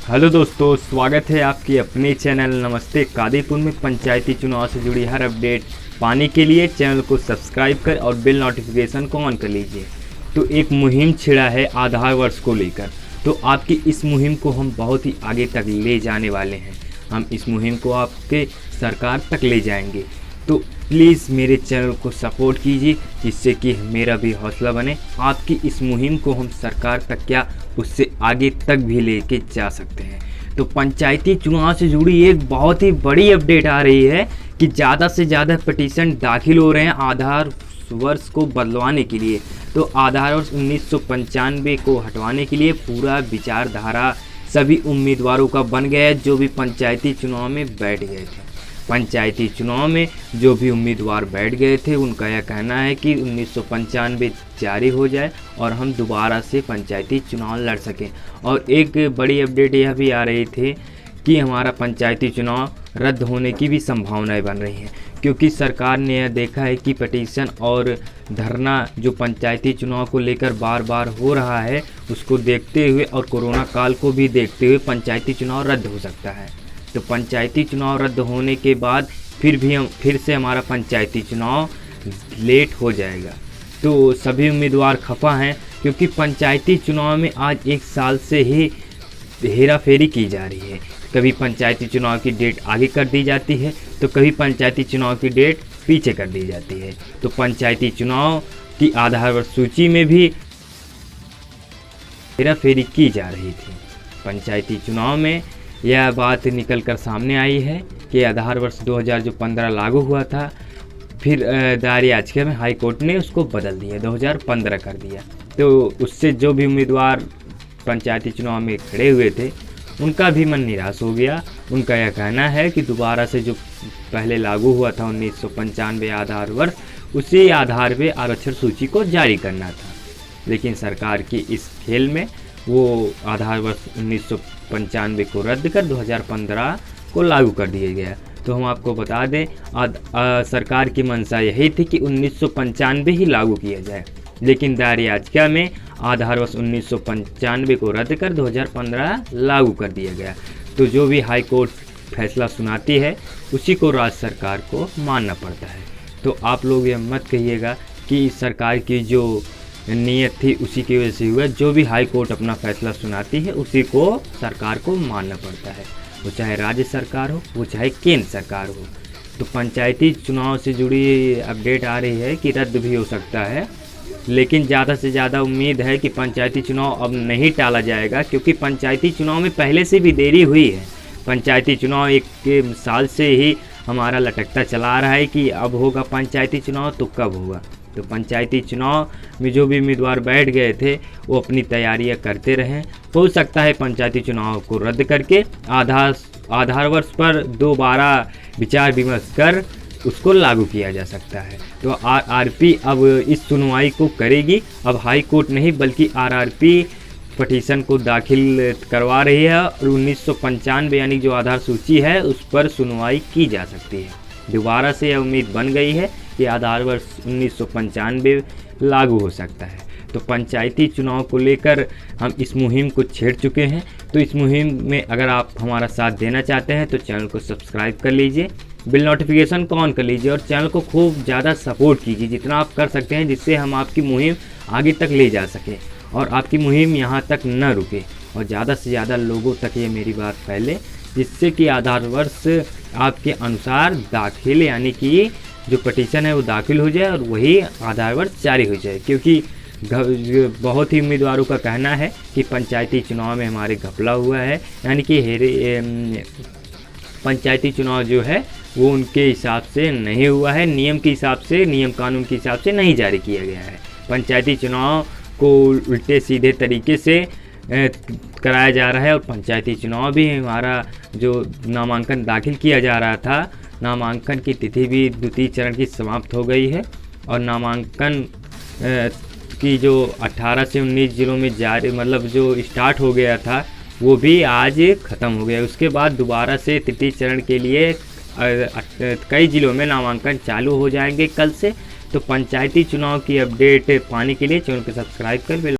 Hello दोस्तों, स्वागत है आपके अपने चैनल नमस्ते कादीपुर में पंचायती चुनाव से जुड़ी हर अपडेट पाने के लिए चैनल को सब्सक्राइब कर और बेल नोटिफिकेशन को ऑन कर लीजिए। तो एक मुहिम छिड़ा है आधार वर्ष को लेकर, तो आपकी इस मुहिम को हम बहुत ही आगे तक ले जाने वाले हैं। हम इस मुहिम को आपके सरकार तक ले जाएंगे, तो प्लीज़ मेरे चैनल को सपोर्ट कीजिए जिससे कि मेरा भी हौसला बने। आपकी इस मुहिम को हम सरकार तक क्या उससे आगे तक भी लेके जा सकते हैं। तो पंचायती चुनाव से जुड़ी एक बहुत ही बड़ी अपडेट आ रही है कि ज़्यादा से ज़्यादा पिटीशन दाखिल हो रहे हैं आधार वर्ष को बदलवाने के लिए। तो आधार वर्ष 1995 को हटवाने के लिए पूरा विचारधारा सभी उम्मीदवारों का बन गया है जो भी पंचायती चुनाव में बैठ गए थे। पंचायती चुनाव में जो भी उम्मीदवार बैठ गए थे उनका यह कहना है कि 1995 जारी हो जाए और हम दोबारा से पंचायती चुनाव लड़ सकें। और एक बड़ी अपडेट यह भी आ रही थी कि हमारा पंचायती चुनाव रद्द होने की भी संभावनाएं बन रही हैं, क्योंकि सरकार ने यह देखा है कि पिटीशन और धरना जो पंचायती चुनाव को लेकर बार बार हो रहा है उसको देखते हुए और कोरोना काल को भी देखते हुए पंचायती चुनाव रद्द हो सकता है। तो पंचायती चुनाव रद्द होने के बाद फिर से हमारा पंचायती चुनाव लेट हो जाएगा। तो सभी उम्मीदवार खफा हैं क्योंकि पंचायती चुनाव में आज एक साल से ही हेरा फेरी की जा रही है। कभी पंचायती चुनाव की डेट आगे कर दी जाती है तो कभी पंचायती चुनाव की डेट पीछे कर दी जाती है। तो पंचायती चुनाव की आधार वर्ष सूची में भी हेरा फेरी की जा रही थी। पंचायती चुनाव में यह बात निकल कर सामने आई है कि आधार वर्ष 2015 लागू हुआ था, फिर दायर याचिका में हाई कोर्ट ने उसको बदल दिया, 2015 कर दिया। तो उससे जो भी उम्मीदवार पंचायती चुनाव में खड़े हुए थे उनका भी मन निराश हो गया। उनका यह कहना है कि दोबारा से जो पहले लागू हुआ था 1995 आधार वर्ष, उसी आधार पे आरक्षण सूची को जारी करना था। लेकिन सरकार की इस खेल में वो आधार वर्ष 1995 को रद्द कर 2015 को लागू कर दिया गया। तो हम आपको बता दें सरकार की मंशा यही थी कि 1995 ही लागू किया जाए, लेकिन दायर याचिका में आधार वर्ष 1995 को रद्द कर 2015 लागू कर दिया गया। तो जो भी हाई कोर्ट फैसला सुनाती है उसी को राज्य सरकार को मानना पड़ता है। तो आप लोग ये मत कहिएगा कि सरकार की जो नीयत थी उसी की वजह से हुआ। जो भी हाई कोर्ट अपना फैसला सुनाती है उसी को सरकार को मानना पड़ता है, वो चाहे राज्य सरकार हो वो चाहे केंद्र सरकार हो। तो पंचायती चुनाव से जुड़ी अपडेट आ रही है कि रद्द भी हो सकता है, लेकिन ज़्यादा से ज़्यादा उम्मीद है कि पंचायती चुनाव अब नहीं टाला जाएगा, क्योंकि पंचायती चुनाव में पहले से भी देरी हुई है। पंचायती चुनाव एक साल से ही हमारा लटकता चला आ रहा है कि अब होगा पंचायती चुनाव तो कब होगा। तो पंचायती चुनाव में जो भी उम्मीदवार बैठ गए थे वो अपनी तैयारियां करते रहें। हो सकता है पंचायती चुनाव को रद्द करके आधार वर्ष पर दोबारा विचार विमर्श कर उसको लागू किया जा सकता है। तो आरआरपी अब इस सुनवाई को करेगी। अब हाई कोर्ट नहीं बल्कि आरआरपी पिटीशन को दाखिल करवा रही है और 1995 यानी जो आधार सूची है उस पर सुनवाई की जा सकती है। दोबारा से यह उम्मीद बन गई है कि आधार वर्ष 1995 लागू हो सकता है। तो पंचायती चुनाव को लेकर हम इस मुहिम को छेड़ चुके हैं। तो इस मुहिम में अगर आप हमारा साथ देना चाहते हैं तो चैनल को सब्सक्राइब कर लीजिए, बेल नोटिफिकेशन को ऑन कर लीजिए और चैनल को खूब ज़्यादा सपोर्ट कीजिए जितना आप कर सकते हैं, जिससे हम आपकी मुहिम आगे तक ले जा सकें और आपकी मुहिम यहाँ तक न रुके और ज़्यादा से ज़्यादा लोगों तक ये मेरी बात फैले, जिससे कि आधार वर्ष आपके अनुसार दाखिल यानी कि जो पिटीशन है वो दाखिल हो जाए और वही आधार वर्ष जारी हो जाए। क्योंकि बहुत ही उम्मीदवारों का कहना है कि पंचायती चुनाव में हमारे घपला हुआ है, यानी कि पंचायती चुनाव जो है वो उनके हिसाब से नहीं हुआ है, नियम के हिसाब से, नियम कानून के हिसाब से नहीं जारी किया गया है। पंचायती चुनाव को उल्टे सीधे तरीके से कराया जा रहा है और पंचायती चुनाव भी हमारा जो नामांकन दाखिल किया जा रहा था, नामांकन की तिथि भी द्वितीय चरण की समाप्त हो गई है और नामांकन की जो 18 से 19 जिलों में जारी मतलब जो स्टार्ट हो गया था वो भी आज ख़त्म हो गया। उसके बाद दोबारा से तृतीय चरण के लिए कई जिलों में नामांकन चालू हो जाएंगे कल से। तो पंचायती चुनाव की अपडेट पाने के लिए चैनल को सब्सक्राइब कर